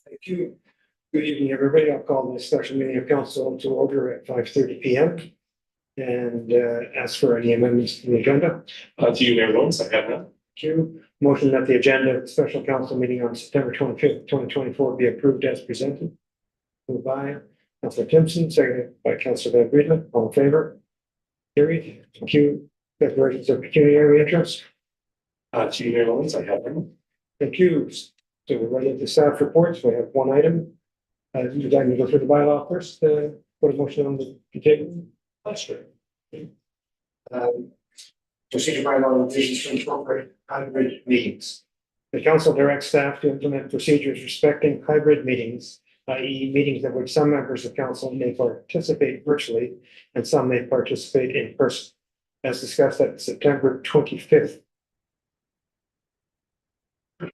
Thank you. Good evening, everybody. I'll call this special meeting of council to order at 5:30 PM. And ask for any amendments to the agenda. To you, Mayor Lawrence, I have none. Thank you. Motion that the agenda of the special council meeting on September 25th, 2024 be approved as presented. Moved by Councilor Timpson, seconded by Councilor Van Breeden. All in favor? Carried. Thank you. Declarations of pecuniary interest. To you, Mayor Lawrence, I have none. Thank you. So we're ready to staff reports. We have one item. You'd like me to go through the bylaw first, put a motion on the table? Sure. Procedure bylaw revisions to incorporate hybrid meetings. The council directs staff to implement procedures respecting hybrid meetings, i.e. meetings at which some members of council may participate virtually and some may participate in person, as discussed at September 25th.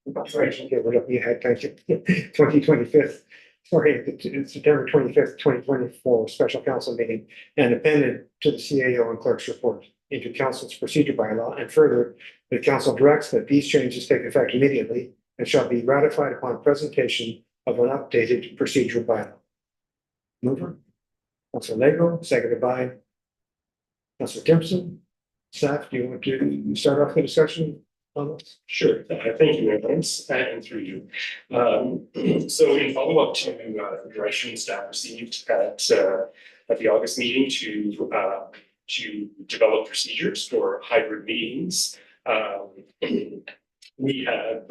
Right, okay, we're looking ahead, thank you. 2025th. Sorry, it's September 25th, 2024 special council meeting and appended to the CAO and clerk's report into council's procedure bylaw. And further, the council directs that these changes take effect immediately and shall be ratified upon presentation of an updated procedure bylaw. Mover, Councilor Lego, seconded by Councilor Timpson. Staff, do you want to start off the discussion on this? Sure. Thank you, Mayor Lawrence, and through you. So in follow-up to the direction staff received at the August meeting to develop procedures for hybrid meetings, we have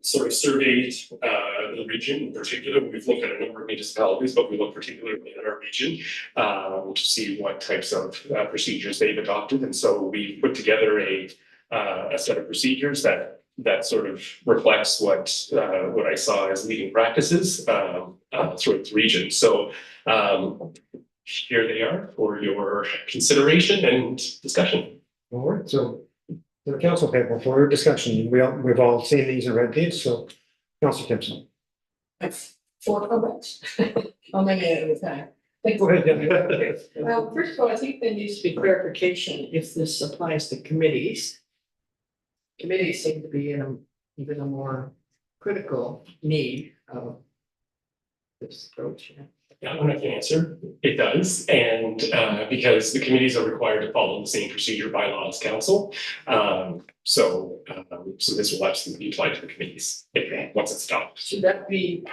sort of surveyed the region in particular. We've looked at a number of municipalities, but we look particularly at our region to see what types of procedures they've adopted. And so we put together a set of procedures that sort of reflects what I saw as leading practices throughout the region. So here they are for your consideration and discussion. All right, so the council table for discussion, we've all seen these and read these, so Councilor Timpson. That's 4 comments. How many at a time? Go ahead, Debbie. Well, first of all, I think there needs to be clarification if this applies to committees. Committees seem to be in even a more critical need of this approach. Yeah, I'm not gonna answer. It does, and because the committees are required to follow the same procedure bylaw as council. So this will absolutely apply to the committees once it's done. Should that be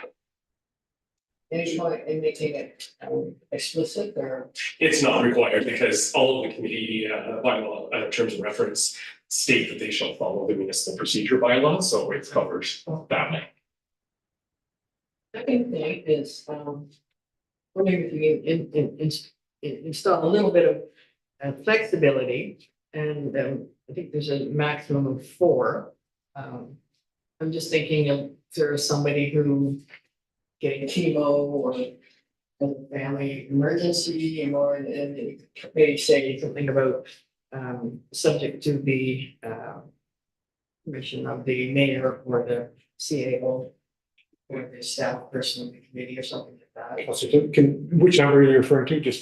any point in making it explicit or? It's not required because all of the committee bylaw terms of reference state that they shall follow the municipal procedure bylaw, so it's covered that way. Second thing is, wondering if you can install a little bit of flexibility, and I think there's a maximum of 4. I'm just thinking if there's somebody who getting chemo or a family emergency, or and maybe say something about subject to the permission of the mayor or the CAO or the staff person of the committee or something like that. Councilor Timpson, which number are you referring to? Just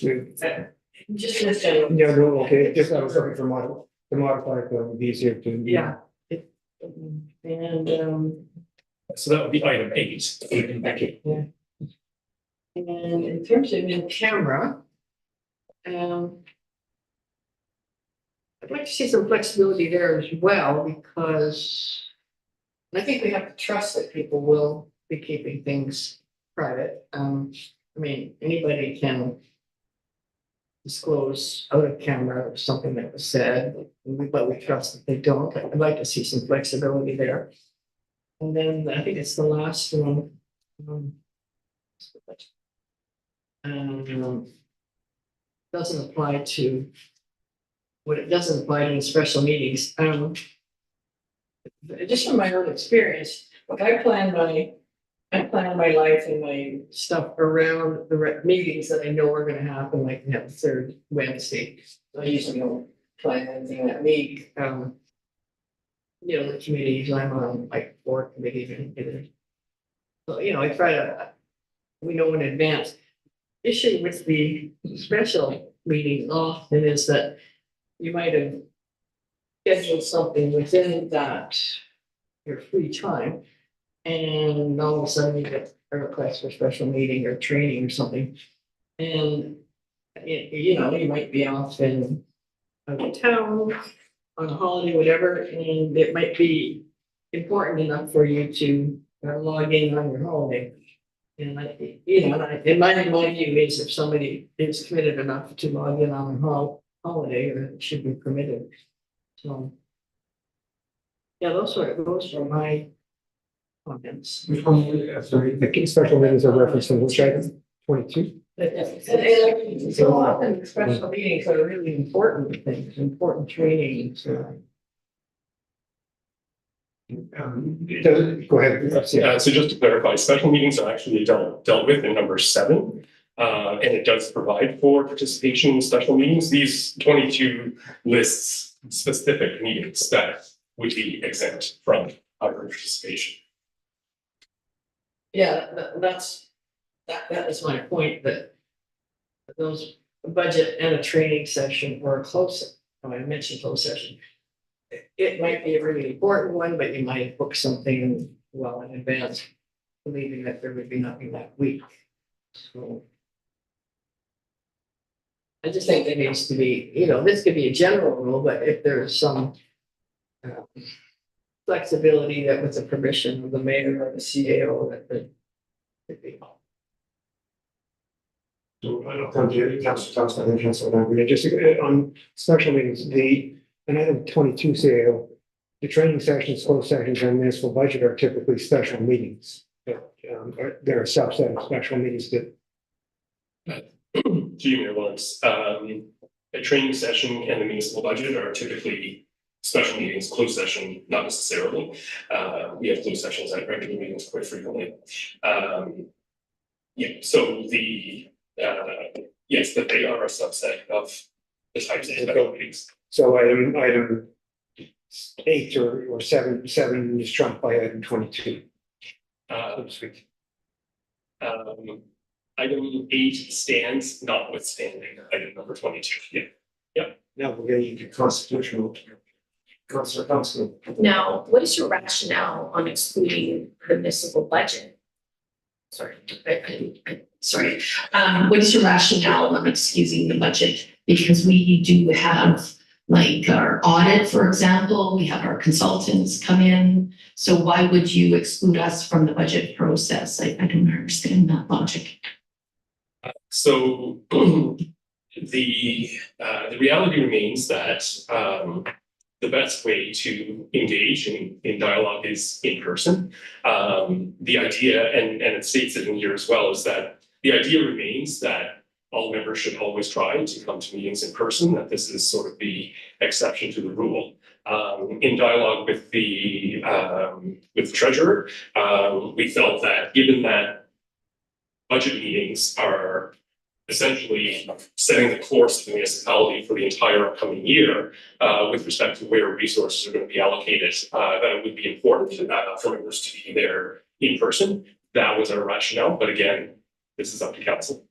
Just general. yeah, no, okay, just I was looking for to modify it, would be easier to. Yeah. And So that would be item 8. yeah. And in terms of in camera, I'd like to see some flexibility there as well, because I think we have to trust that people will be keeping things private. I mean, anybody can disclose out of camera something that was said, but we trust that they don't. I'd like to see some flexibility there. And then I think it's the last one. Doesn't apply to what it doesn't apply to in special meetings. Just from my own experience, look, I plan my life and my stuff around the meetings that I know are going to happen, like the 3rd Wednesday. I usually don't plan anything that week. You know, the committees, I'm on like 4 committees and so, you know, I try to, we know in advance. Issue with the special meeting often is that you might have scheduled something within that your free time, And all of a sudden you get a request for special meeting or training or something. And you know, you might be off in out of town on a holiday, whatever, and it might be important enough for you to log in on your holiday. And you know, in my view is if somebody is committed enough to log in on a holiday, then it should be permitted. So. Yeah, those were my comments. Sorry, the special meetings are referenced in which item? 22? And so often special meetings are really important things, important trainings. Go ahead. So just to clarify, special meetings are actually dealt with in number 7. And it does provide for participation in special meetings. These 22 lists specific meetings that would be exempt from our participation. Yeah, that is my point, that those budget and a training session or a I mentioned closed session. It might be a really important one, but you might book something well in advance, believing that there would be nothing that week. So. I just think there needs to be, you know, this could be a general rule, but if there's some flexibility that with the permission of the mayor or the CAO that could be. So I don't come to Council Thompson and Council Lambert, just on special meetings, and item 22 CAO, the training sessions, closed sessions, and municipal budget are typically special meetings. But there are a subset of special meetings that. Junior ones, a training session and the municipal budget are typically special meetings, closed session, not necessarily. We have closed sessions at regular meetings quite frequently. Yeah, so yes, but they are a subset of the types of special meetings. So item 8 or 7 is trumped by item 22. So to speak. Item 8 stands notwithstanding item number 22. Yeah. Now we're getting into constitutional. Councilor Thompson. Now, what is your rationale on excluding the municipal budget? Sorry, sorry. What is your rationale on excusing the budget? Because we do have like our audit, for example, we have our consultants come in. So why would you exclude us from the budget process? I don't understand that logic. So the reality remains that the best way to engage in dialogue is in person. The idea, and it states it in here as well, is that the idea remains that all members should always try to come to meetings in person, that this is sort of the exception to the rule. In dialogue with the treasurer, we felt that given that budget meetings are essentially setting the course of the municipality for the entire upcoming year with respect to where resources are going to be allocated, that it would be important for members to be there in person. That was our rationale, but again, this is up to council.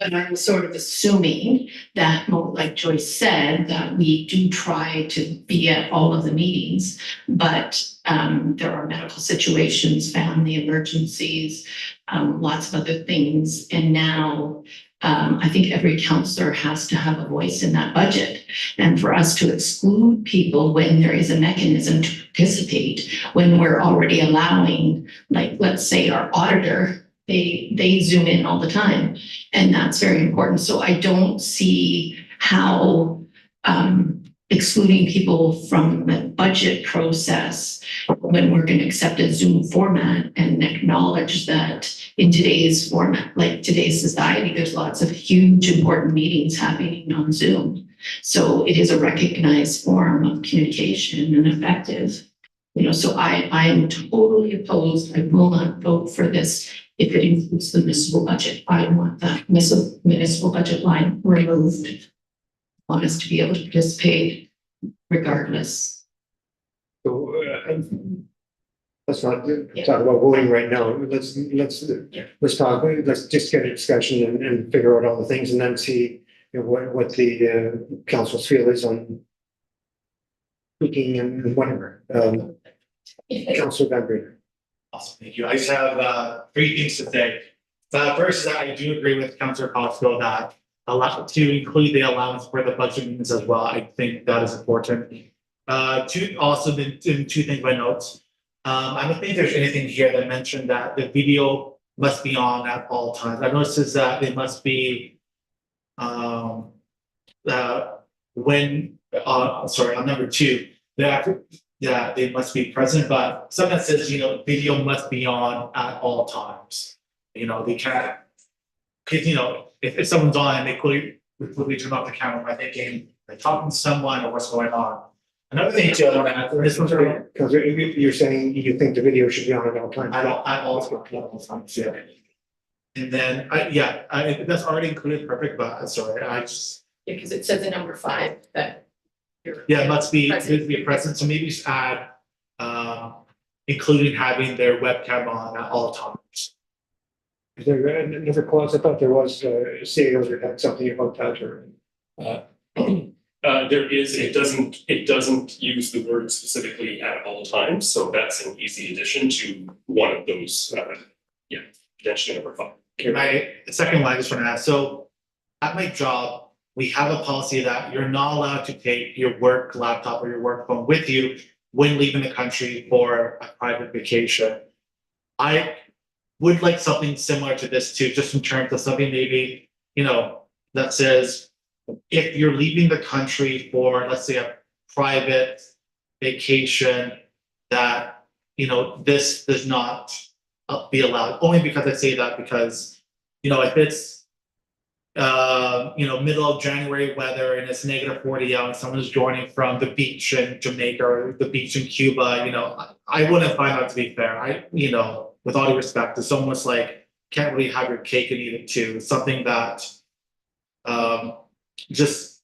And I'm sort of assuming that, like Joyce said, that we do try to be at all of the meetings, but there are medical situations, family emergencies, lots of other things. And now I think every councillor has to have a voice in that budget. And for us to exclude people when there is a mechanism to participate, when we're already allowing, like, let's say our auditor, they zoom in all the time, and that's very important. So I don't see how excluding people from the budget process when we're going to accept a Zoom format and acknowledge that in today's format, like today's society, there's lots of huge important meetings happening on Zoom. So it is a recognized form of communication and effective. You know, so I am totally opposed. I will not vote for this if it includes the municipal budget. I want that municipal budget line removed. I want us to be able to participate regardless. So let's not talk about voting right now. Let's talk. Let's just get a discussion and figure out all the things, and then see what the council's feel is on speaking and whatever. Councilor Van Breen. Awesome, thank you. I just have three things to say. First is that I do agree with Councillor Costco that to include the allowance for the budget meetings as well. I think that is important. Two also the two things by notes. I don't think there's anything here that mentioned that the video must be on at all times. I noticed is that it must be when sorry, on number two, that they must be present, but something that says, video must be on at all times. They can't, cause if someone's on and they quickly turn off the camera by thinking they're talking to someone or what's going on. Another thing too, I want to add, this one's Because you're saying you think the video should be on at all times. at all times, yeah. And then, that's already included, perfect, but sorry, I just, Because it says in number 5 that. it must be Present. present, so maybe just add, including having their webcam on at all times. Is there another clause? I thought there was CAO that had something about that or. There is, it doesn't use the word specifically at all times, so that's an easy addition to one of those, potentially number 5. My second one, I just want to ask, so at my job, we have a policy that you're not allowed to take your work laptop or your work phone with you when leaving the country for a private vacation. I would like something similar to this too, just in terms of something maybe, that says, if you're leaving the country for, let's say, a private vacation, that, this does not be allowed, only because I say that because, if it's middle of January weather and it's -40 out and someone's joining from the beach in Jamaica or the beach in Cuba, I wouldn't find that to be fair. With all due respect, it's almost like can't really have your cake and eat it too. It's something that just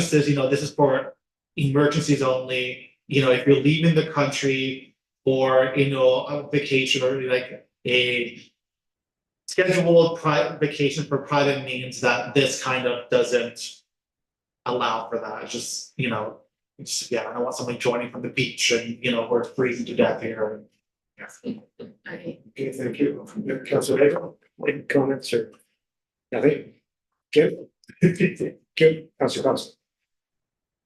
says, this is for emergencies only. If you're leaving the country for a vacation or like a scheduled private vacation for private means, that this kind of doesn't allow for that. It's just, I don't want somebody joining from the beach and, we're freezing to death here. Okay, thank you. Councilor Hazel, any comments or nothing? Good. Good. Councilor Costa.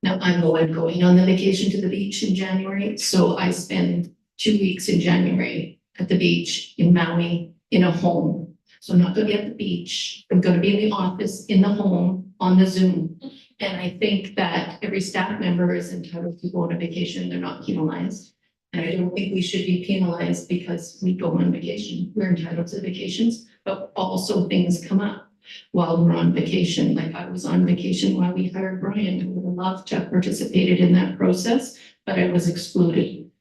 Now, I'm the one going on the vacation to the beach in January, so I spend 2 weeks in January at the beach in Maui in a home. So I'm not gonna be at the beach, I'm gonna be in the office, in the home, on the Zoom. And I think that every staff member is entitled to go on a vacation, they're not penalized. And I don't think we should be penalized because we go on vacation, we're entitled to vacations, but also things come up while we're on vacation. Like I was on vacation while we hired Brian, I would have loved to have participated in that process, but I was excluded.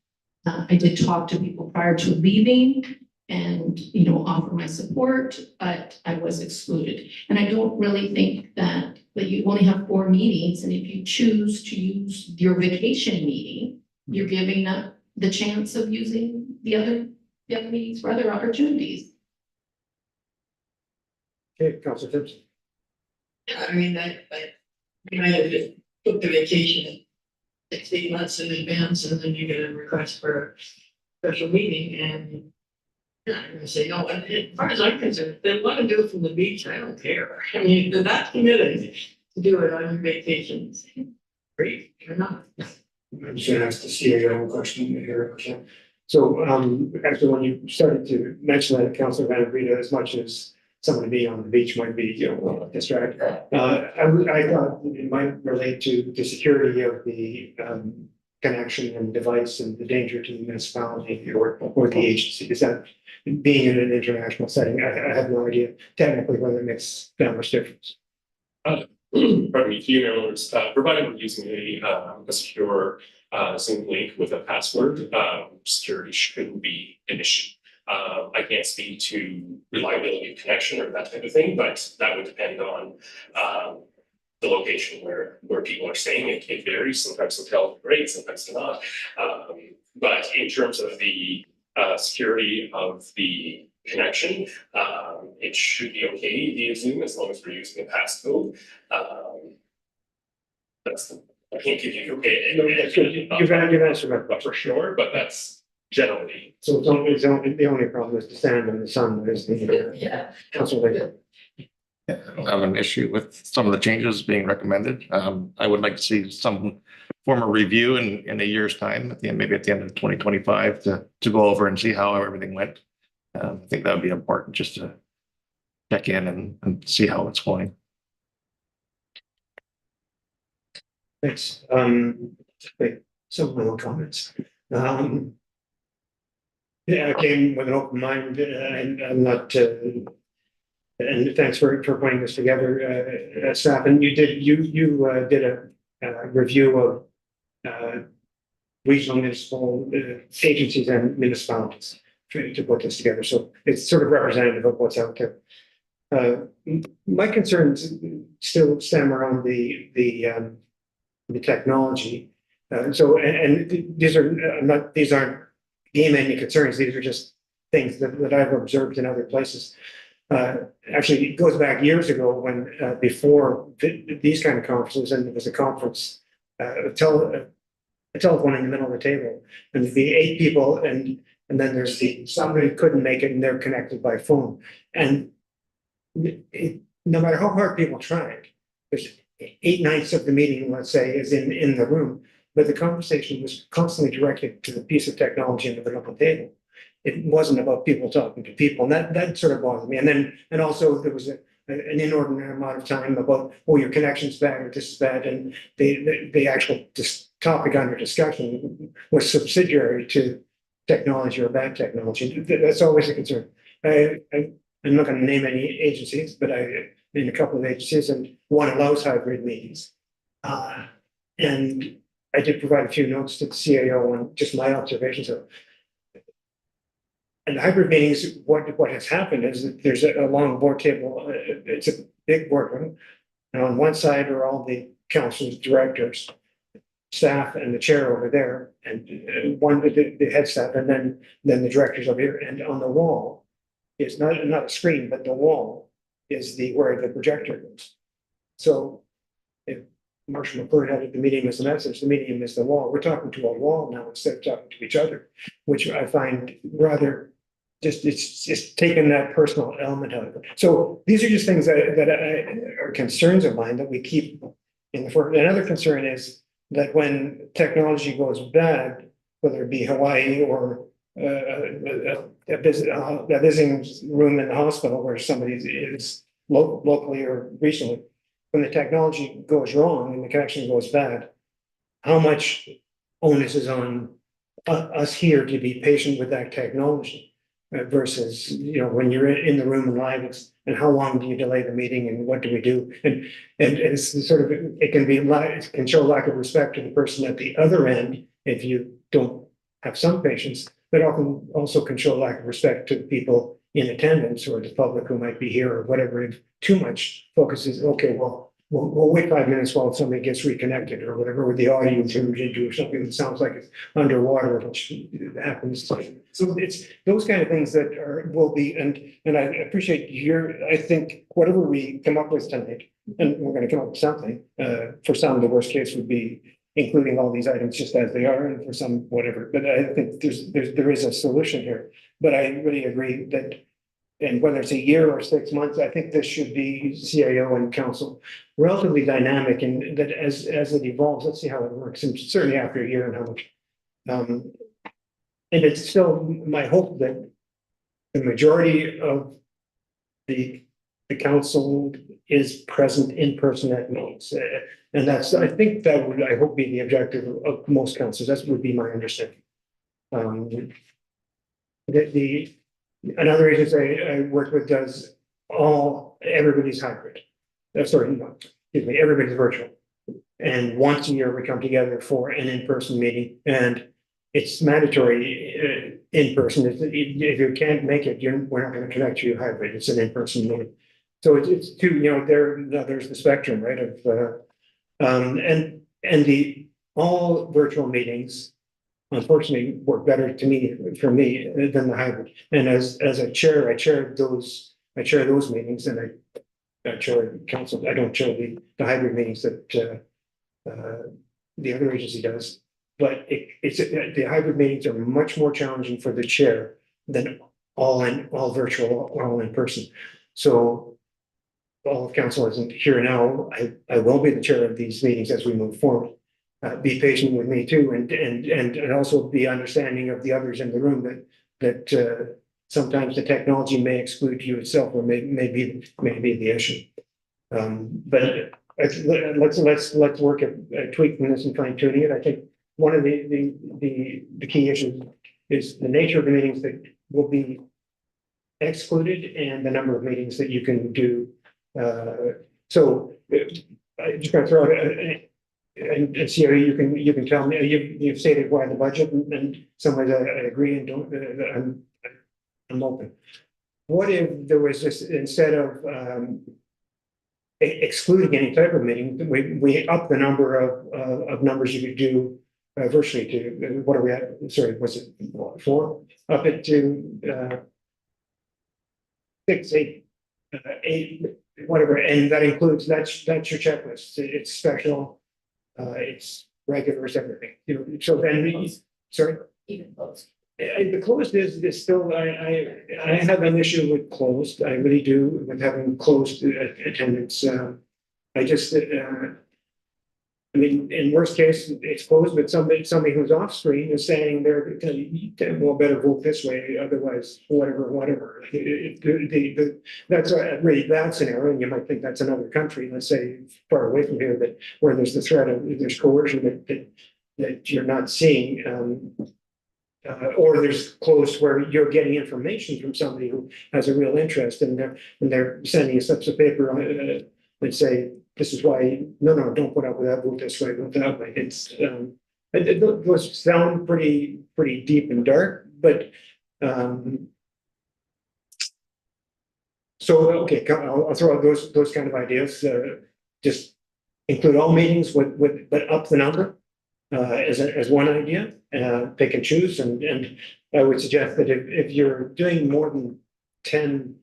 I did talk to people prior to leaving and, offer my support, but I was excluded. And I don't really think that you only have 4 meetings, and if you choose to use your vacation meeting, you're giving up the chance of using the other meetings for other opportunities. Okay, Councilor Simpson. I mean, I just took the vacation 16 months in advance and then you get a request for a special meeting and I'm gonna say, no, and as far as I'm concerned, if they want to do it from the beach, I don't care. I mean, they're not committed to do it on your vacations. Great, you're not. I'm just gonna ask the CAO question here. Okay. So, actually, when you started to mention that, Councilor Van Rita, as much as someone being on the beach might be, distracted, I thought it might relate to the security of the, connection and device and the danger to the municipality or the agency. Is that being in an international setting? I have no idea technically whether it makes that much difference. Pardon me, emailers, provided we're using a secure Zoom link with a password, security shouldn't be an issue. I can't speak to reliability of connection or that type of thing, but that would depend on the location where people are staying. It varies. Sometimes hotels are great, sometimes they're not. But in terms of the security of the connection, it should be okay via Zoom as long as we're using a passcode. I can't give you You've answered my question. for sure, but that's generally. So the only problem is the sand and the sun is the Yeah. council. Like, I don't have an issue with some of the changes being recommended. I would like to see some form of review in a year's time, at the end, maybe at the end of 2025, to go over and see how everything went. I think that would be important just to check in and see how it's going. Thanks. Wait, some of my own comments. Yeah, I came with an open mind and I'm not, and thanks for putting this together, staff. And you did a review of regional municipal agencies and municipalities to put this together. So it's sort of representative of what's out there. My concerns still stem around the technology. These aren't game ending concerns. These are just things that I've observed in other places. Actually, it goes back years ago when before these kind of conferences, and there was a conference, a telephone in the middle of the table, and there'd be 8 people, and then there's somebody couldn't make it, and they're connected by phone, and no matter how hard people tried, there's 8/9 of the meeting, let's say, is in the room, but the conversation was constantly directed to the piece of technology in the middle of the table. It wasn't about people talking to people, and that sort of bothered me. And also there was an inordinate amount of time about, oh, your connection's bad or this is bad, and the actual topic under discussion was subsidiary to technology or bad technology. That's always a concern. I'm not going to name any agencies, but I in a couple of agencies, and one allows hybrid meetings. And I did provide a few notes to the CAO on just my observations of. And hybrid meetings, what has happened is that there's a long board table. It's a big boardroom, and on one side are all the council's directors, staff, and the chair over there, and one the head staff, and then the directors over here. And on the wall is not a screen, but the wall is where the projector goes. So if Marshall McClure had the medium as the message, the medium is the wall. We're talking to a wall now instead of talking to each other, which I find rather it's just taking that personal element out of it. So these are just things that are concerns of mine that we keep in the front. Another concern is that when technology goes bad, whether it be Hawaii or a visiting room in the hospital where somebody is locally or regionally, when the technology goes wrong and the connection goes bad, how much onus is on us here to be patient with that technology versus, when you're in the room and live, and how long do you delay the meeting and what do we do? And it's sort of, it can show lack of respect to the person at the other end if you don't have some patience, but often also can show lack of respect to the people in attendance or the public who might be here or whatever. If too much focus is, okay, well, we'll wait 5 minutes while somebody gets reconnected or whatever, with the audio tuned into or something that sounds like it's underwater, which happens. So it's those kind of things that will be, and I appreciate I think whatever we come up with tonight, and we're going to come up with something, for some, the worst case would be including all these items just as they are, and for some, whatever, but I think there is a solution here. But I really agree that, and whether it's a year or 6 months, I think this should be CAO and council relatively dynamic, and that as it evolves, let's see how it works, and certainly after a year and how much. And it's still my hope that the majority of the council is present in person at meetings. And I think that would, I hope, be the objective of most councils. That would be my understanding. Another agency I work with does everybody's hybrid. Everybody's virtual. And once a year we come together for an in-person meeting, and it's mandatory in person. If you can't make it, we're not going to connect you hybrid. It's an in-person meeting. So it's two, there's the spectrum, right? And the all virtual meetings, unfortunately, work better for me than the hybrid. And as a chair, I chair those meetings, and I chair council. I don't chair the hybrid meetings that the other agency does. but the hybrid meetings are much more challenging for the chair than all virtual, all in person. So all of council isn't here now. I will be the chair of these meetings as we move forward. Be patient with me too, and also be understanding of the others in the room that sometimes the technology may exclude you itself, or may be the issue. But let's work at tweaking this and fine tuning it. I think one of the key issues is the nature of the meetings that will be excluded and the number of meetings that you can do. So I just gonna throw it, and see how you can tell me, you've stated why the budget, and some ways I agree and don't, I'm open. What if there was just, instead of excluding any type of meeting, we up the number of numbers you could do virtually to, what are we at? Sorry, was it 4? Up it to 6, 8, 8, whatever, and that includes, that's your checklist. It's special, it's regular, it's everything. You know, so then, sorry. Even close. The closed is still, I have an issue with closed, I really do, with having closed attendance. I just, I mean, in worst case, it's closed, but somebody who's off screen is saying they're, well, better vote this way, otherwise, whatever. That's a really bad scenario, and you might think that's another country, let's say, far away from here, that where there's the threat of, there's coercion that you're not seeing. Or there's close where you're getting information from somebody who has a real interest, and they're sending you slips of paper and say, this is why, no, don't put up with that, vote this way, vote that way. It's those sound pretty deep and dark, but so okay, I'll throw out those kind of ideas. Just include all meetings but up the number. As one idea, pick and choose, and I would suggest that if you're doing more than 10,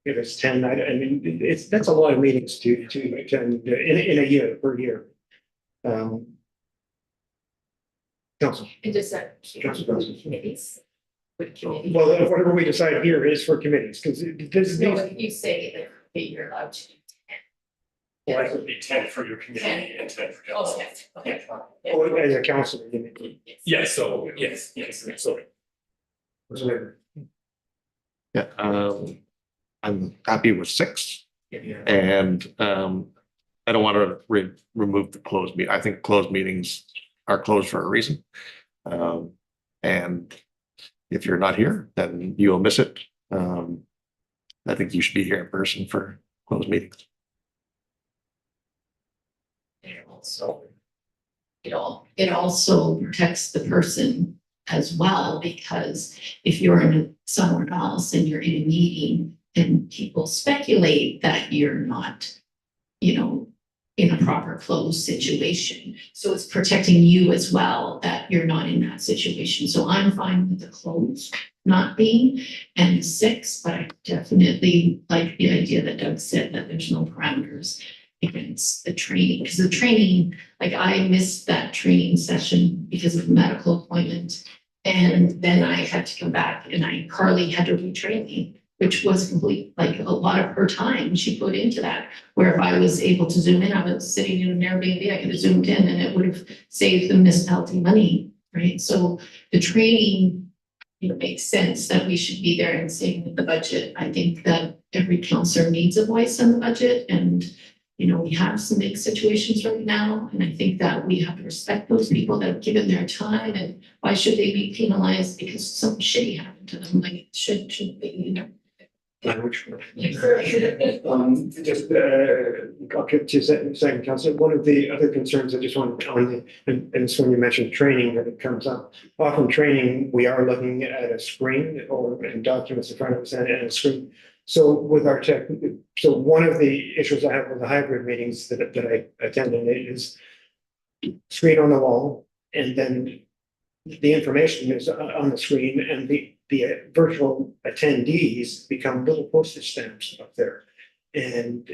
if it's 10, I mean, that's a lot of meetings to attend in a year, per year. Council. And does that Council. committees? With committee? Well, whatever we decide here is for committees, because this No, if you say that you're allowed to. Well, it would be 10 for your community and 10 for Oh, council. yes, okay. oh, as a council, you mean. Yes, so, yes, sorry. Yeah, I'm happy with 6, and I don't want to remove the closed meeting. I think closed meetings are closed for a reason. And if you're not here, then you will miss it. I think you should be here in person for closed meetings. So it also protects the person as well, because if you're in somewhere else and you're in a meeting and people speculate that you're not, in a proper closed situation. So it's protecting you as well, that you're not in that situation. So I'm fine with the closed not being and the 6, but I definitely like the idea that Doug said, that there's no parameters against the training, because the training, like I missed that training session because of a medical appointment. And then I had to come back and Carly had to retrain me, which was complete, like a lot of her time she put into that. Where if I was able to zoom in, I was sitting in an Airbnb, I could have zoomed in and it would have saved the municipality money, right? So the training, makes sense that we should be there and seeing the budget. I think that every counselor needs a voice on the budget, and we have some big situations right now, and I think that we have to respect those people that have given their time, and why should they be penalized because something shitty happened to them? Like it should be, Language. Just, I'll get to second, council. One of the other concerns I just want on and it's when you mentioned training that it comes up. Often training, we are looking at a screen or in documents in front of us and a screen. So with our tech, so one of the issues I have with the hybrid meetings that I attend is screen on the wall, and then the information is on the screen, and the virtual attendees become little postage stamps up there. And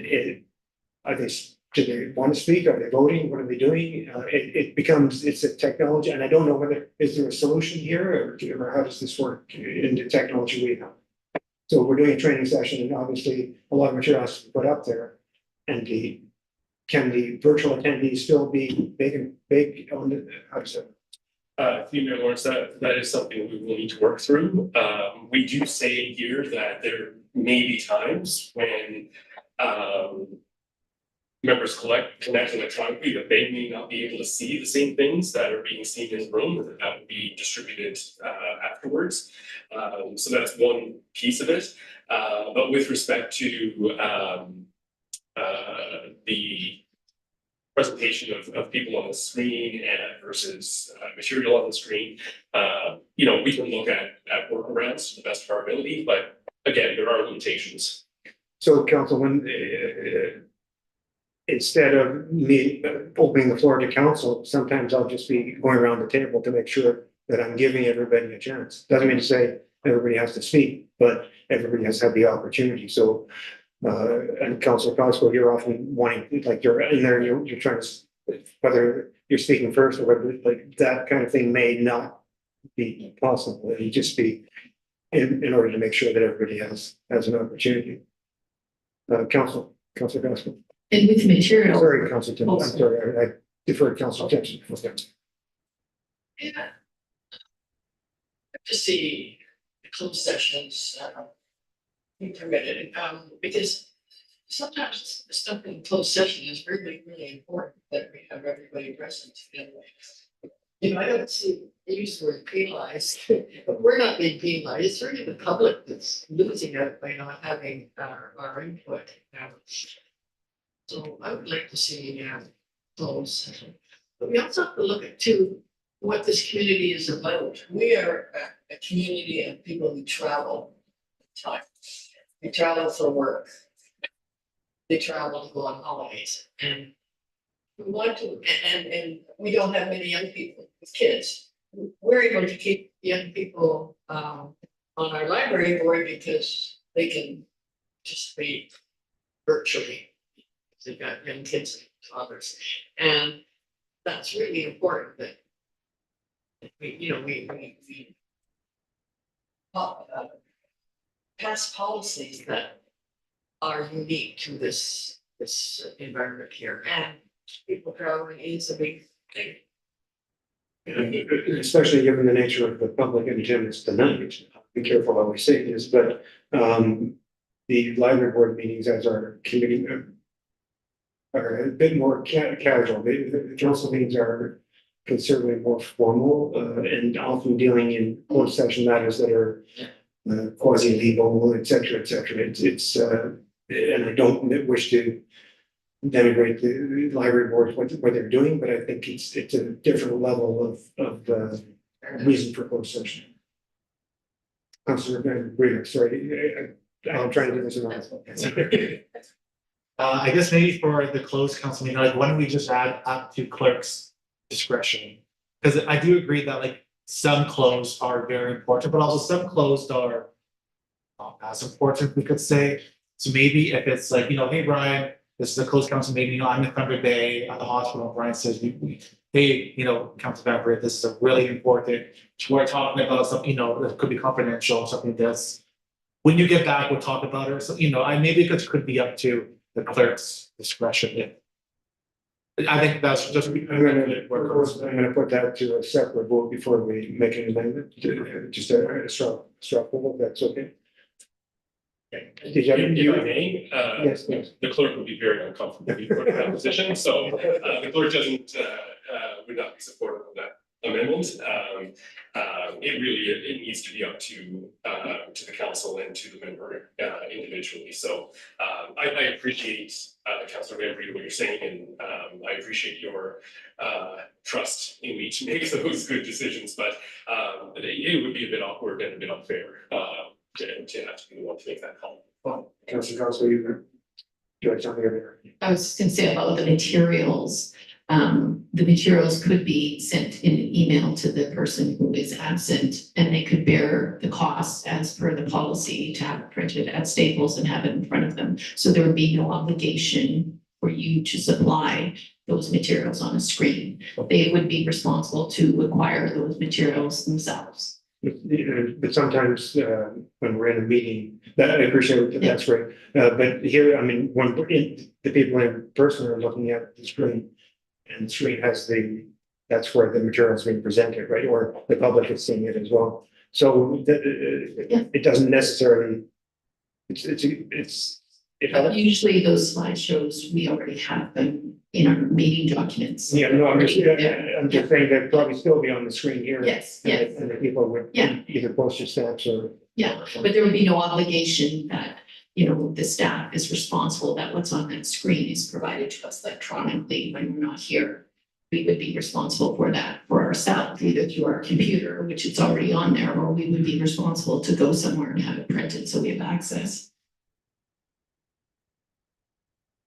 are they do they want to speak? Are they voting? What are they doing? It becomes, it's a technology, and I don't know whether, is there a solution here, or how does this work in the technology we have? So we're doing a training session, and obviously a lot of material has to be put up there. And can the virtual attendees still be big on the, how does it? Mayor Lawrence, that is something we will need to work through. We do say here that there may be times when, members connect electronically, that they may not be able to see the same things that are being seen in the room, that would be distributed, afterwards. So that's one piece of it. But with respect to, the presentation of people on the screen and versus material on the screen, we can look at workarounds to the best of our ability, but again, there are limitations. So Councilman, instead of me opening the floor to council, sometimes I'll just be going around the table to make sure that I'm giving everybody a chance. Doesn't mean to say everybody has to speak, but everybody has to have the opportunity. So, and Councilor Cosgrove, you're often wanting, like, you're in there, you're trying to, whether you're speaking first or whether, like, that kind of thing may not be possible. It'd just be in order to make sure that everybody has an opportunity. Councilor Cosgrove. And with material. Sorry, Councilor Tim, I'm sorry, I deferred Councilor Tim. Yeah. To see the closed sessions, be permitted, because sometimes the stuff in closed session is really, really important that we have everybody present. And, I don't see, they use the word penalized, but we're not being penalized. It's really the public that's losing out by not having our input. So I would like to see closed session. But we also have to look at too, what this community is about. We are a community of people who travel time. They travel for work. They travel to go on holidays, and we want to, and we don't have many young people with kids. We're able to keep young people on our library board because they can participate virtually. They've got young kids and fathers, and that's really important that we pass policies that are unique to this environment here, and people traveling is a big thing. Especially given the nature of the public attendance tonight, be careful how we say this, but the library board meetings as our committee are a bit more casual. The council meetings are considerably more formal and often dealing in closed session matters that are quasi legal, et cetera, et cetera. It's and I don't wish to denigrate the library board what they're doing, but I think it's a different level of reason for closed session. Councilor Breeder, sorry, I'm trying to do this in I guess maybe for the closed council meeting, like, why don't we just add up to clerk's discretion? Because I do agree that, like, some closed are very important, but also some closed are not as important, we could say. So maybe if it's like, hey, Brian, this is a closed council meeting, I'm in Thunder Bay at the hospital. Brian says, hey, Council Member, this is a really important, we're talking about something, that could be confidential, something that's, when you get back, we'll talk about it. So, maybe it could be up to the clerk's discretion. I think that's just. I'm gonna put that to a separate vote before we make an amendment, just a straw poll, if that's okay. If I may, Yes. the clerk would be very uncomfortable being put in that position, so the clerk would not be supportive of that amendment. It needs to be up to the council and to the member individually. So I appreciate Councilor Van Breed, what you're saying, and I appreciate your trust in me to make those good decisions, but it would be a bit awkward and a bit unfair to have to be the one to make that call. Well, Councilor Council, you like something over there? I was just gonna say about the materials. The materials could be sent in an email to the person who is absent, and they could bear the cost as per the policy to have it printed at Staples and have it in front of them. So there would be no obligation for for you to supply those materials on a screen. They would be responsible to acquire those materials themselves. But sometimes, when we're in a meeting, that I appreciate that, that's great. But here, I mean, when the people in person are looking at the screen, and the screen has that's where the material is being presented, right? Or the public is seeing it as well. So it doesn't necessarily, it But helps. usually those slideshows, we already have them in our meeting documents. Yeah, no, I'm just Yeah. saying they'd probably still be on the screen here. Yes, And yes, and the people would Yeah. either post your stamps or. yeah, but there would be no obligation that, the staff is responsible that what's on that screen is provided to us electronically when we're not here. We would be responsible for that for ourselves, either through our computer, which it's already on there, or we would be responsible to go somewhere and have it printed so we have access.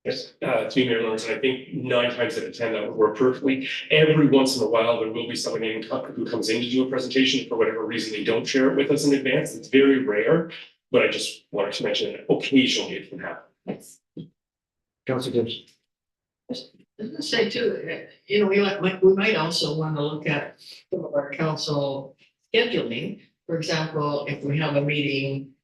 Yes. To Mayor Lawrence, and I think 9 times out of 10 that would work perfectly. Every once in a while, there will be someone who comes in to do a presentation for whatever reason they don't share it with us in advance. It's very rare, but I just wanted to mention that occasionally it can happen. Yes. Councilor Gibbs. I was gonna say too, we might also want to look at some of our council scheduling. For example, if we have a meeting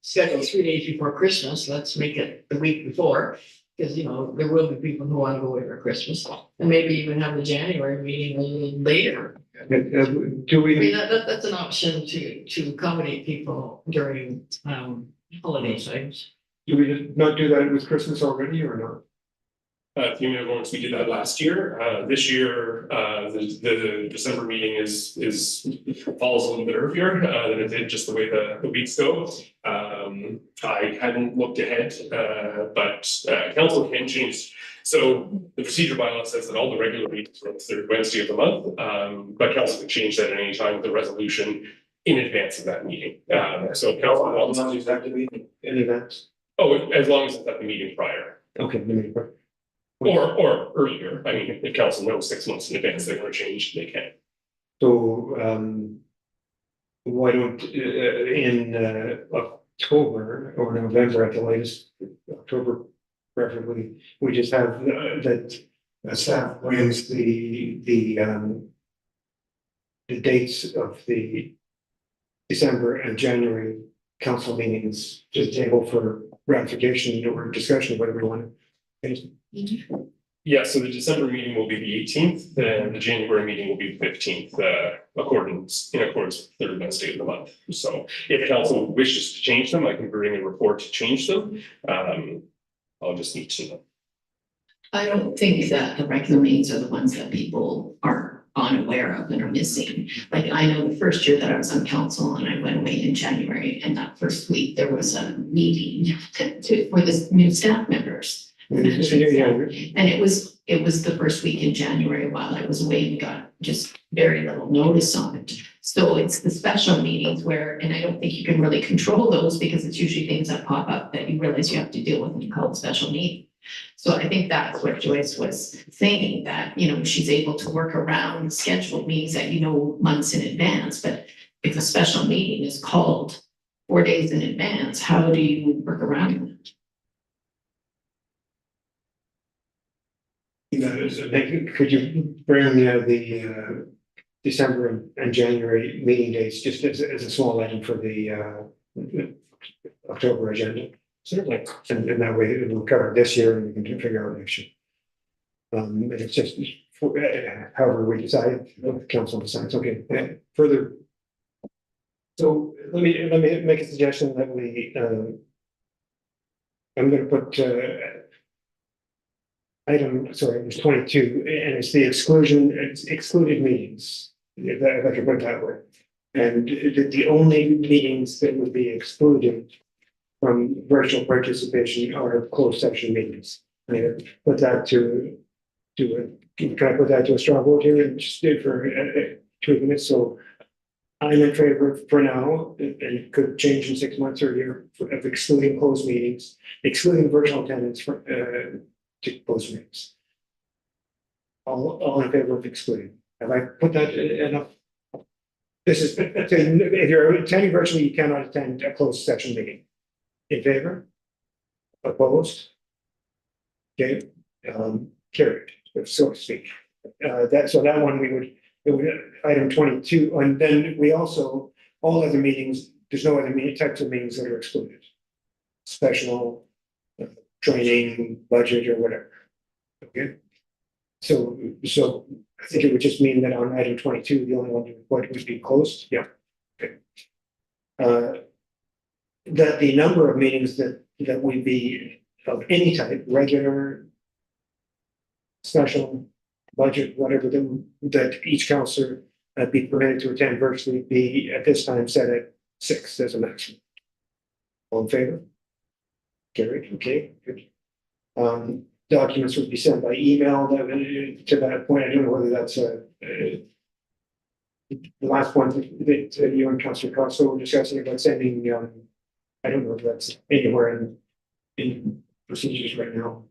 scheduled 3 days before Christmas, let's make it the week before. Because, there will be people who want to go away for Christmas, and maybe even have the January meeting a little later. Do I mean, we, that's an option to accommodate people during, holiday times. do we not do that with Christmas already or not? Through Mayor Lawrence, we did that last year. This year, the December meeting falls a little bit earlier than it did, just the way the weeks go. I hadn't looked ahead, but council can change. So the procedure bylaw says that all the regular meetings are on the third Wednesday of the month, but council can change that at any time with a resolution in advance of that meeting. So council wants to exactly in advance? as long as it's at the meeting prior. Okay, let me. Or earlier. I mean, if council knows 6 months in advance they're gonna change, they can. So, why don't, in, October or November at the latest, October preferably, we just have that staff brings the dates of the December and January council meetings to the table for ratification or discussion, whatever we want. Yeah, so the December meeting will be the 18th, and the January meeting will be the 15th, in accordance with the third Wednesday of the month. So if council wishes to change them, I can bring a report to change them. I'll just need to know. I don't think that the regular meetings are the ones that people are unaware of and are missing. Like, I know the first year that I was on council and I went away in January, and that first week there was a meeting for the new staff members. And it was the first week in January while I was away. We got just very little notice on it. So it's the special meetings where, and I don't think you can really control those because it's usually things that pop up that you realize you have to deal with when you call a special meeting. So I think that's what Joyce was saying, that, she's able to work around scheduled meetings that months in advance. But if a special meeting is called 4 days in advance, how do you work around it? Could you bring the December and January meeting dates just as a small item for the October agenda? Certainly. And that way it will cover this year and we can figure out next year. And it's just however we decide, the council decides. Okay, further. So let me make a suggestion that we I'm going to put it was 22, and it's the excluded meetings, if I could put it that way. And the only meetings that would be excluded from virtual participation are closed session meetings. Put that can I put that to a straw vote here and just do it for 2 minutes? So I'm in favor for now, and it could change in 6 months or a year, of excluding closed meetings, excluding virtual attendance for to closed meetings. All in favor of excluding. Have I put that enough? This is, if you're attending virtually, you cannot attend a closed session meeting. In favor? Opposed? Okay, carried, so to speak. That one it would, item 22, and then we also, all other meetings, there's no other types of meetings that are excluded. Special, training, budget or whatever. Okay. So I think it would just mean that on item 22, the only one would be closed, yeah. Okay. That the number of meetings that would be of any type, regular, special, budget, whatever, that each counselor be permitted to attend virtually be at this time set at 6 as a maximum. All in favor? Carried, okay, good. Documents would be sent by email, to that point, I don't know whether that's the last point that you and Councillor Costello were discussing about sending, I don't know if that's anywhere in procedures right now.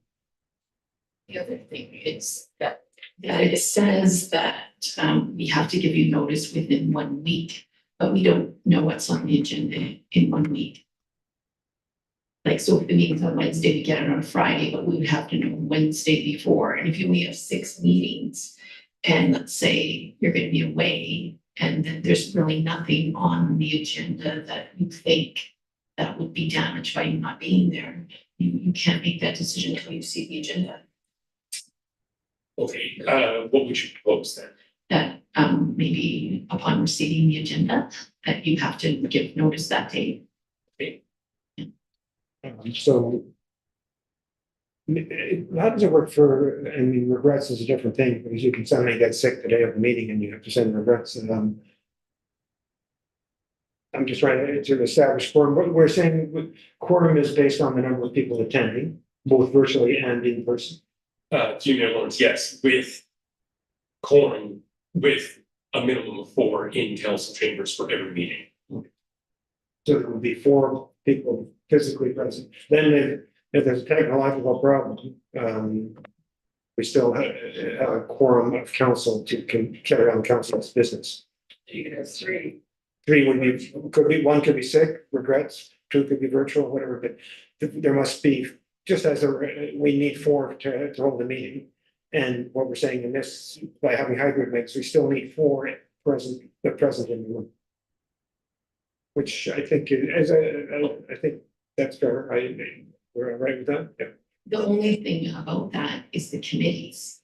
The other thing is that it says that we have to give you notice within 1 week, but we don't know what's on the agenda in 1 week. Like, so if the meeting's on Wednesday, we get it on Friday, but we would have to know Wednesday before. And if you only have 6 meetings, and let's say you're gonna be away, and then there's really nothing on the agenda that you think that would be damaged by you not being there, you can't make that decision until you see the agenda. Okay, what would you propose then? That maybe upon receiving the agenda, that you have to give notice that day. So how does it work for, I mean, regrets is a different thing, because you can suddenly get sick the day of the meeting and you have to send regrets, and I'm just trying to establish quorum. What we're saying, quorum is based on the number of people attending, both virtually and in person. Junior Lawrence, yes, with quorum, with a minimum of 4 in council chambers for every meeting. So there would be 4 people physically present. Then if there's a technological problem, we still have a quorum of council to carry on council's business. You can have 3. 3 would be, one could be sick, regrets, 2 could be virtual, whatever, but there must be, just as we need 4 to hold the meeting. And what we're saying in this, by having hybrid mix, we still need 4 present in the room. Which I think I think that's fair. We're all right with that. Yeah. The only thing about that is the committees.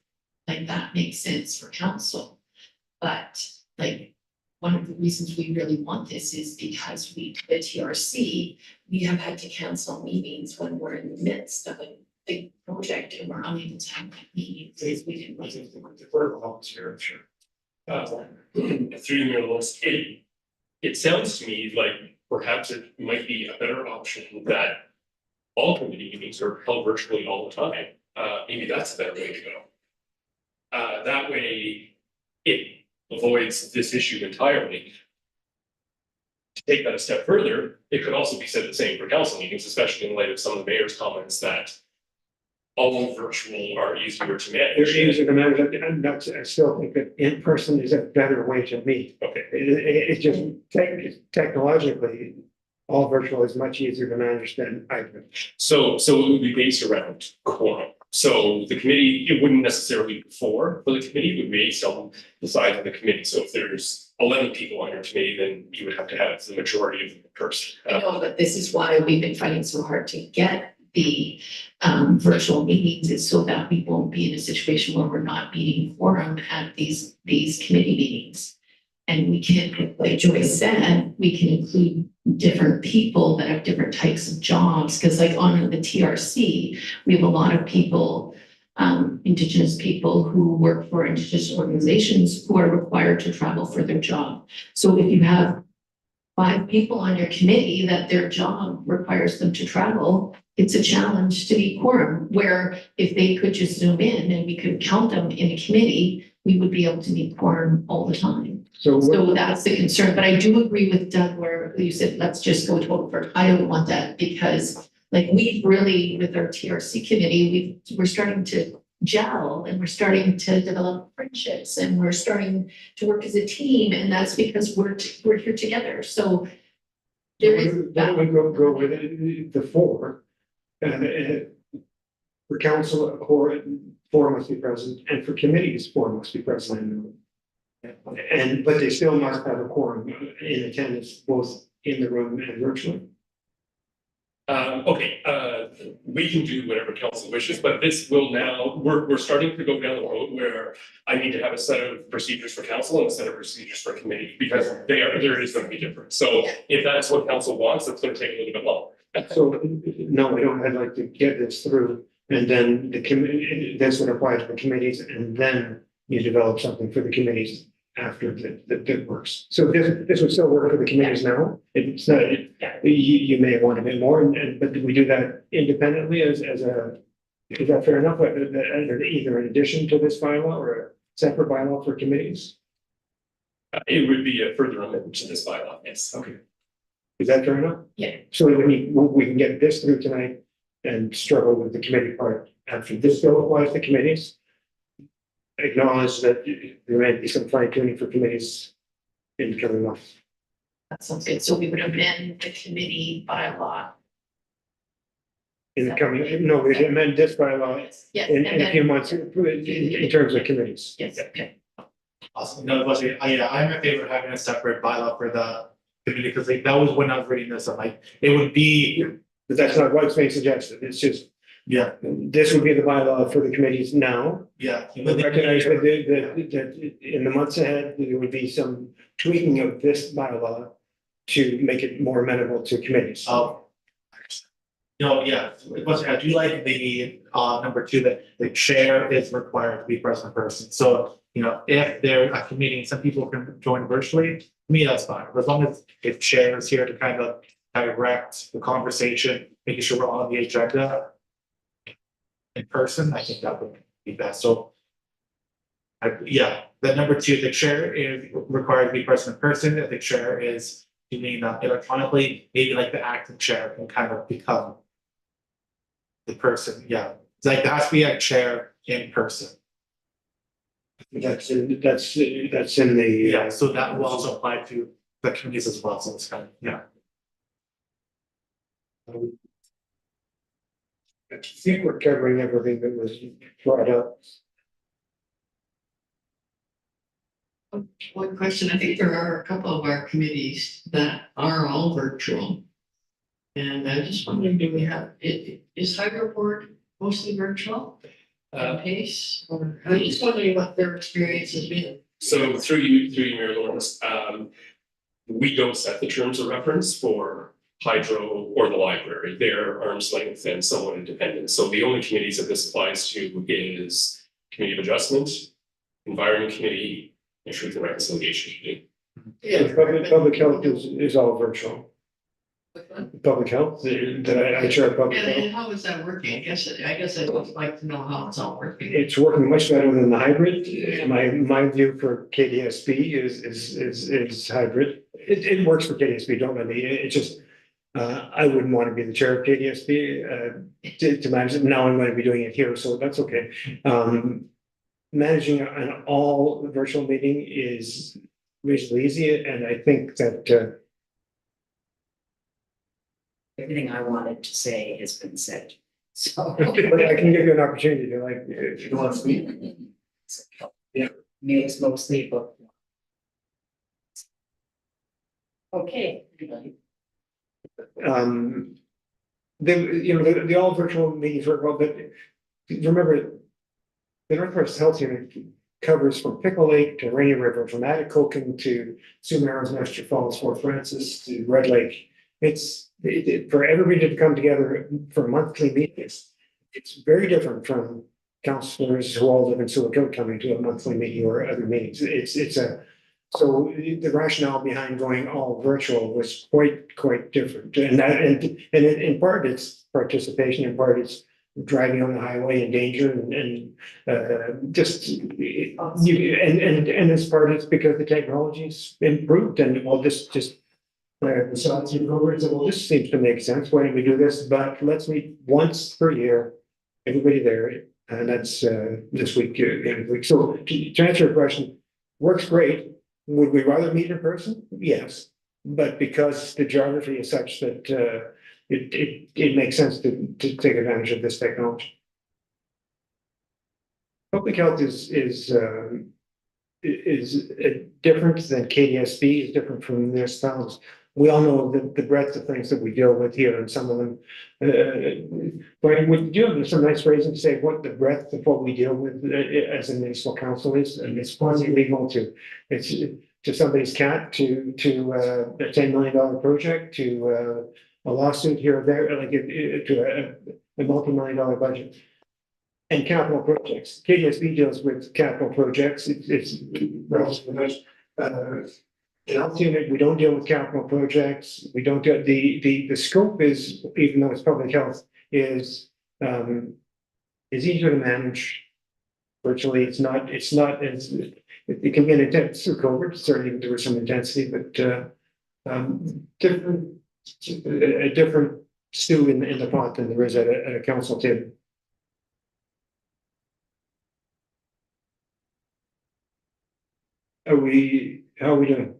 Like, that makes sense for council. But like, one of the reasons we really want this is because the TRC, we have had to cancel meetings when we're in the midst of a big project and we're unable to have meetings because we didn't. Here, sure. Through your list, it sounds to me like perhaps it might be a better option that all committee meetings are held virtually all the time. Maybe that's a better way to go. That way, it avoids this issue entirely. To take that a step further, it could also be said the same for council meetings, especially in light of some of the mayor's comments that all virtual are easier to manage. It's easier to manage. I still think that in person is a better way to meet. Okay. It's just technologically, all virtual is much easier to manage than hybrid. So it would be based around quorum. So the committee, it wouldn't necessarily be 4 for the committee, it would be based on the size of the committee. So if there's 11 people on your committee, then you would have to have the majority of the person. I know, but this is why we've been fighting so hard to get the virtual meetings, is so that we won't be in a situation where we're not meeting quorum at these committee meetings. And we can, like Joyce said, we can include different people that have different types of jobs, because like on the TRC, we have a lot of people, Indigenous people who work for Indigenous organizations who are required to travel for their job. So if you have 5 people on your committee that their job requires them to travel, it's a challenge to be quorum, where if they could just zoom in and we could count them in a committee, we would be able to meet quorum all the time. So that's the concern, but I do agree with Doug where you said, let's just go total for, I don't want that, because like we've really, with our TRC committee, we're starting to gel and we're starting to develop friendships and we're starting to work as a team, and that's because we're here together. So there is that would go with the 4. For council, four must be present, and for committees, four must be present. And, but they still must have a quorum in attendance, both in the room and virtually. Okay, we can do whatever council wishes, but this will now, we're starting to go down the road where I need to have a set of procedures for council and a set of procedures for committee, because there is gonna be different. So if that's what council wants, it's gonna take a little bit longer. So, no, I don't, I'd like to get this through, and then the committee, that's what applies to the committees, and then you develop something for the committees after that works. So this would still work for the committees now, it's not, you may want a bit more, but we do that independently as a, is that fair enough? Either in addition to this bylaw or a separate bylaw for committees? It would be a further amendment to this bylaw, yes. Okay. Is that fair enough? Yeah. So we can get this through tonight and struggle with the committee part after this bill applies to committees. Acknowledge that there might be some fine tuning for committees in the coming months. That sounds good. So we would amend the committee bylaw. In the coming, no, we amend this bylaw Yes. in and a few then- months in terms of committees. Yes, okay. Awesome. No, but I'm in favor of having a separate bylaw for the community, because like that was when I was reading this, I'm like, it would be, But that's not what's being suggested. It's just, yeah, this would be the bylaw for the committees now. yeah. Recognize that in the months ahead, there would be some tweaking of this bylaw to make it more amenable to committees. Oh. No, yeah, it was, I do like the number two, that the chair is required to be present in person. So, if they're at a meeting, some people can join virtually, to me, that's fine, as long as the chair is here to kind of direct the conversation, making sure we're on the agenda. In person, I think that would be best, so. The number two, the chair is required to be present in person, if the chair is doing electronically, maybe like the acting chair can kind of become. The person, it's like there has to be a chair in person. That's in the. Yeah, so that will also apply to the committees as well, so it's kind of, I think we're covering everything that was brought up. One question, I think there are a couple of our committees that are all virtual. And I just wondering, do we have, is Hydro Board mostly virtual? Pace, or I'm just wondering what their experience has been. So through you, Mayor Lawrence, we don't set the terms of reference for Hydro or the library. They're arm's length and somewhat independent. So the only committees that this applies to is Committee of Adjustment, Environment Committee, and Truth and Reconciliation Committee. Public health is all virtual. Public health, that I chair public And health. how is that working? I guess I'd like to know how it's all working. It's working much better than the hybrid. My view for KDSB is hybrid. It works for KDSB, don't let me, it's just. I wouldn't want to be the chair of KDSB, to manage it. Now I'm going to be doing it here, so that's okay. Managing an all virtual meeting is reasonably easy, and I think that, Everything I wanted to say has been said, so. but I can give you an opportunity to like, if you want to speak. Yeah. Makes mostly, but. Okay. The all virtual meetings work well, but remember, the Northwest Health Unit covers from Pickle Lake to Rainy River, from Atikokan to Sioux Narrows, Master Falls, Fort Francis to Red Lake. It's for everybody to come together for monthly meetings. It's very different from councilors who all live in Sioux coming to a monthly meeting or other meetings. So the rationale behind going all virtual was quite different. And in part it's participation, in part it's driving on the highway in danger and this part it's because the technology's improved and well, so this seems to make sense. Why don't we do this? But let's meet once per year, everybody there, and that's this week, end of the week. So to answer your question, works great. Would we rather meet in person? Yes, but because the geography is such that it makes sense to take advantage of this technology. Public health is different than KDSB, is different from municipalities. We all know the breadth of things that we deal with here, and some of them, but we do have some nice phrasing to say what the breadth of what we deal with as a municipal council is, and it's quasi legal to, it's to somebody's cat, to a $10 million project, to a lawsuit here or there, like to a multi-million-dollar budget. And capital projects, KDSB deals with capital projects, it's relatively much, in Altoona, we don't deal with capital projects, we don't do, the scope is, even though it's public health, is easier to manage. Virtually, it's not as, it can be an intense through COVID, certainly there was some intensity, but different, a different stew in the pot than there is at a council table. How are we doing?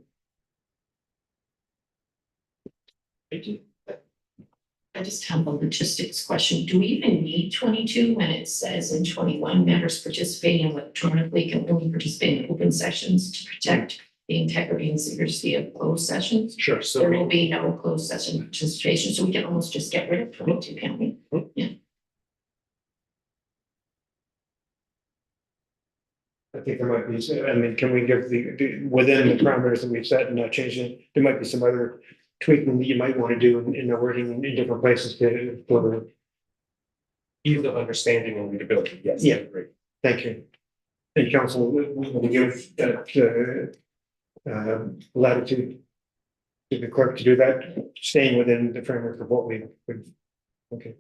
I just have a logistics question. Do we even need 22 when it says in 21 members participating electronically can only participate in open sessions to protect the integrity and secrecy of closed sessions? Sure, so There will be no closed session participation, so we can almost just get rid of 22, can't we? I think there might be, I mean, can we give within the parameters that we've set and not change it? There might be some other tweaking that you might want to do in the wording in different places to, for the, ease of understanding and readability, yes. Yeah. Great. Thank you. And council, we will give that latitude to the clerk to do that, staying within the framework of what we would. Okay.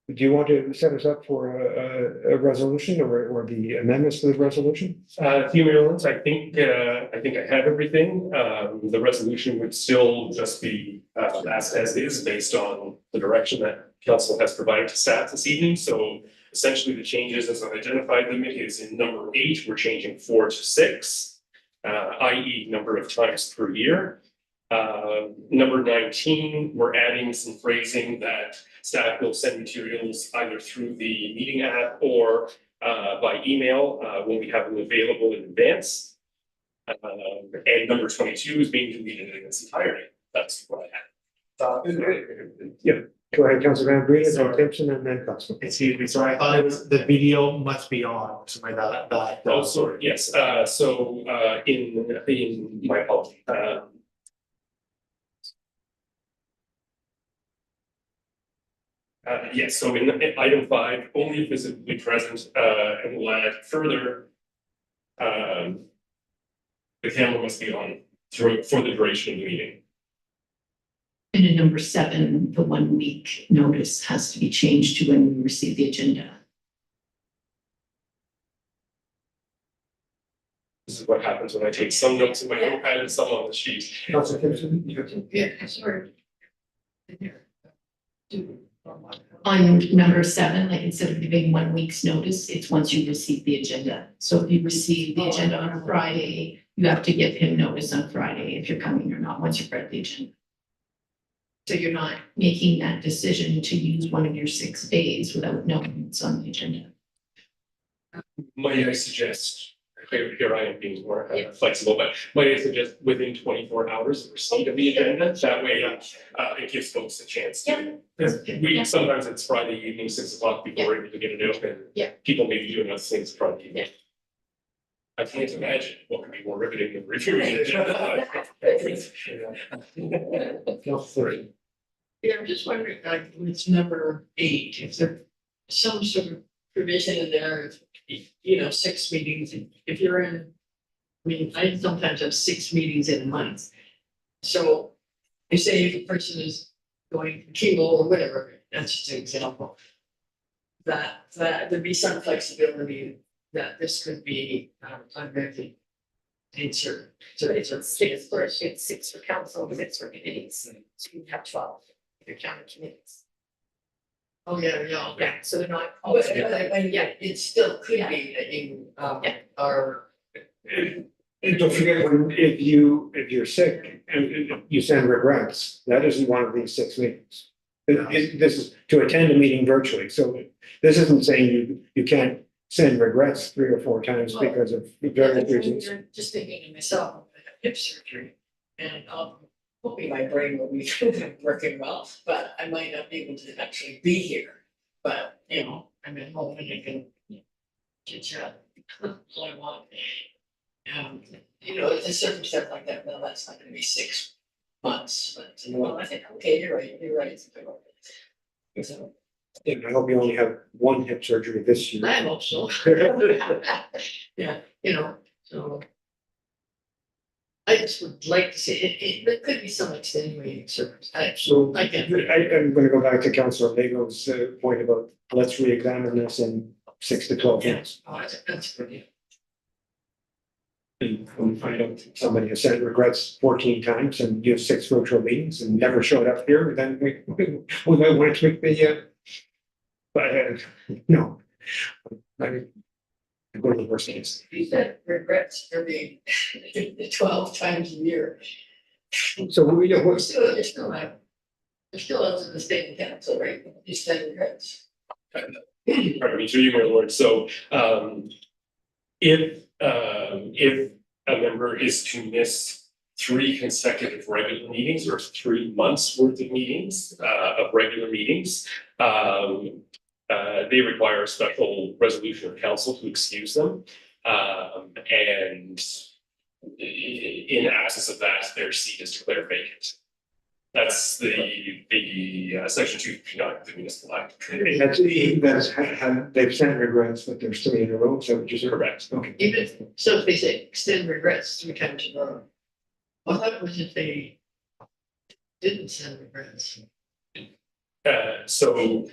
Do you want to set us up for a resolution or the amendments to the resolution? Few moments, I think I have everything. The resolution would still just be as is based on the direction that council has provided to staff this evening. So essentially the changes as I've identified them is in number 8, we're changing 4 to 6, i.e. number of times per year. Number 19, we're adding some phrasing that staff will send materials either through the meeting app or by email when we have them available in advance. And number 22 is being deleted in its entirety. That's what I had. Yeah, go ahead, Councilor Van Breen, then Sorry. Timpson, and then Councilor. Excuse me, sorry, I thought it was the video must be on, something like that. Oh, sorry, yes, so in my apology. Yes, so in item 5, only physically present, and we'll add further. The camera must be on for the duration of the meeting. And in number 7, the 1 week notice has to be changed to when we receive the agenda. This is what happens when I take some notes in my notepad and some on the sheet. Councilor Timpson? Yeah, sorry. On number 7, like instead of giving 1 week's notice, it's once you receive the agenda. So if you receive the agenda on a Friday, you have to give him notice on Friday if you're coming or not, once you've read the agenda. So you're not making that decision to use one of your 6 days without knowing it's on the agenda. Might I suggest, here I am being more flexible, but might I suggest within 24 hours of receipt of the agenda? That way, it gives folks a chance to. Because sometimes it's Friday evening, 6 o'clock before we're able to get it open. Yeah. People may be doing other things Friday evening. I can't imagine what could be more riveting than reviewing the agenda. Yeah, I'm just wondering, like, with number 8, if there some sort of provision in there, if, 6 meetings, if you're in, I mean, I sometimes have 6 meetings in a month. So you say if a person is going to chemo or whatever, that's just an example. That there'd be some flexibility that this could be unready. Answer. So It's 6 for council, 6 for committees, so you have 12 if you're counting committees. Oh, yeah. Yeah, so they're not. But it still could be that you are. And don't forget, if you're sick and you send regrets, that isn't one of these 6 meetings. This is to attend a meeting virtually, so this isn't saying you can't send regrets 3 or 4 times Well, because of Yeah, various I'm reasons. just thinking to myself, I had hip surgery and hoping my brain will be working well, but I might not be able to actually be here. But, you know, I mean, hoping I can get you all I want. You know, it's a circumstance like that, well, that's not gonna be 6 months, but, well, I think, okay, you're right. So, And I hope you only have 1 hip surgery this year. I hope so. Yeah, you know, so. I just would like to see, there could be some extenuating circumstance. So I get I'm gonna go back to Councilor Lego's point about let's re-examine this in 6 to 12 months. Oh, that's pretty. And when we find out somebody has said regrets 14 times and used 6 virtual meetings and never showed up here, then we might want to tweak the, but, no. I go to the worst case. You said regrets every 12 times a year. So we, You're still not, you're still under the state council, right? You said regrets. Pardon me, through you, my lord. So, if a member is to miss 3 consecutive regular meetings or 3 months worth of meetings, of regular meetings, they require a special resolution of council to excuse them. And in absence of that, their seat is declared vacant. That's the section 259 of the municipal act. they've sent regrets, but there's 3 in a row, so which is Correct. okay. Even if, so if they say extend regrets 3 times in a row. Well, I thought it was if they didn't send regrets. So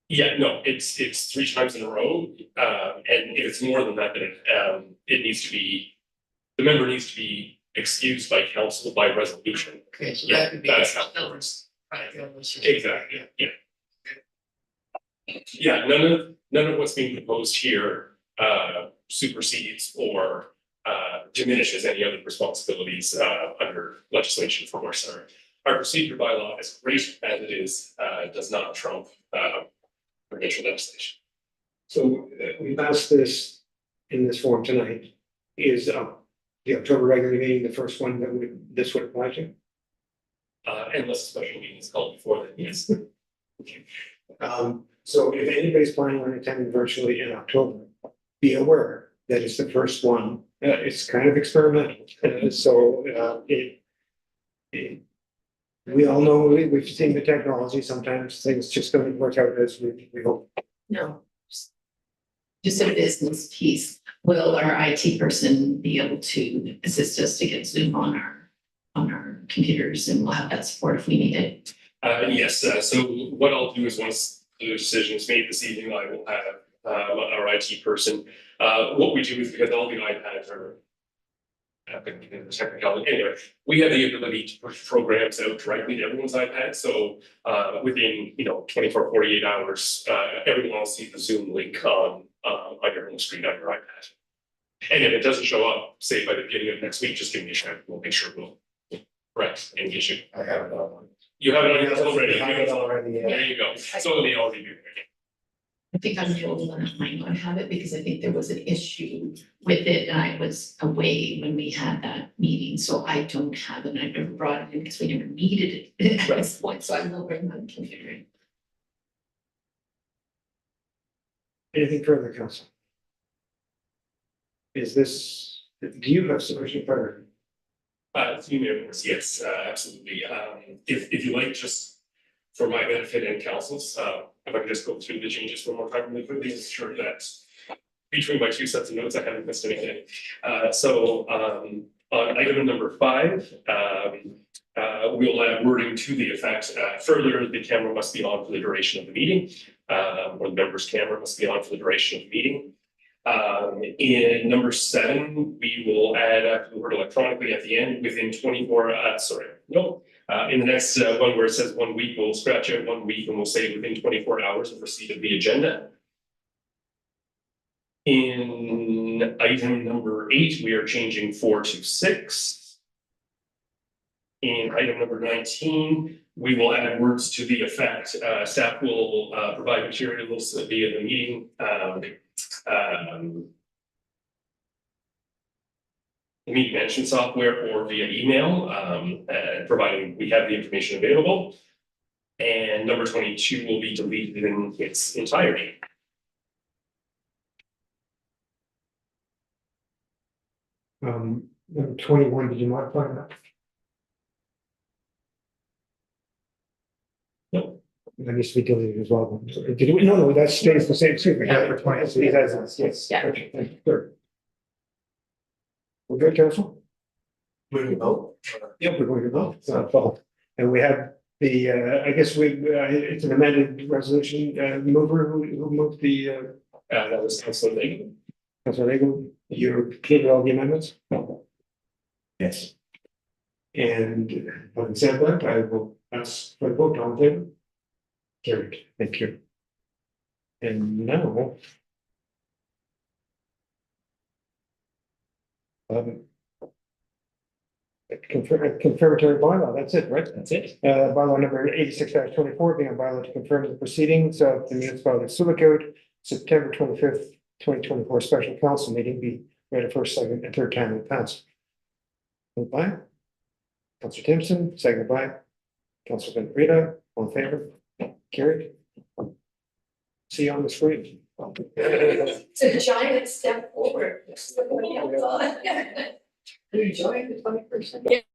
it's 3 times in a row. And if it's more than that, then it needs to be, the member needs to be excused by council by resolution. Okay, so Yeah, that could be. that's how it works. Right, illness or- Exactly, yeah. Yeah, none of what's being proposed here supersedes or diminishes any other responsibilities under legislation for which our procedure bylaw, as great as it is, does not trump provincial legislation. So we've asked this in this form tonight. Is the October regular meeting the first one that this would apply to? Unless a special meeting is called before then, yes. So if anybody's planning on attending virtually in October, be aware that it's the first one. It's kind of experimental. We all know, we've seen the technology. Sometimes things just don't work out as we hope. No. Just a business piece. Will our IT person be able to assist us to get Zoom on our computers, and we'll have that support if we need it? Yes, so what I'll do is once the decision is made this evening, I will have our IT person. What we do is because all the iPads are technicality, anyway, we have the ability to push programs out directly to everyone's iPad. So within 24, 48 hours, everyone will see the Zoom link on your home screen on your iPad. And if it doesn't show up, say by the beginning of next week, just give me a shout. We'll make sure we'll correct any issue. I have it on. You have it on yours already. I have it already, yeah. There you go. So they already do. I think I'm the only one that might not have it because I think there was an issue with it and I was away when we had that meeting, so I don't have it. And I never brought it in because we never needed it at this point, so I will bring my computer in. Anything further, council? Is this, do you have sufficient priority? Few members, yes, absolutely. If you like, just for my benefit and council's, if I can just go through the changes one more time really quickly, to ensure that between my 2 sets of notes, I haven't missed anything. On item number 5, we'll add wording to the effect, further, the camera must be on for the duration of the meeting, or the member's camera must be on for the duration of the meeting. In number 7, we will add after the word electronically at the end within 24, in the next one where it says 1 week, we'll scratch out 1 week and we'll say within 24 hours of receipt of the agenda. In item number 8, we are changing 4 to 6. In item number 19, we will add words to the effect, staff will provide materials via the meeting. The meeting management software or via email, providing we have the information available. And number 22 will be deleted in its entirety. Number 21, did you modify that? Nope. That needs to be deleted as well. Did we, no, that stays the same, excuse me. Yeah, for 20. Yes. Yeah. Okay, thank you. Good. We're good, council? Will you vote? Yep, we're going to vote. So, and we have the, I guess it's an amended resolution, mover who moved the, That was Councilor Layton. Councilor Reagan, you cleared all the amendments? Yes. And having said that, I will ask for the vote on favor. Carried, thank you. And now. Confirmatory bylaw, that's it, right? That's it. Bylaw number 86-24, being a bylaw to confirm the proceedings of the municipality of Sioux, September 25th, 2024 special council meeting be read a first, second, and third time in pass. Moved by Councilor Timpson, seconded by Councilor Van Rita, all in favor, carried. See you on the screen. It's a giant step forward. You joined the 21st century.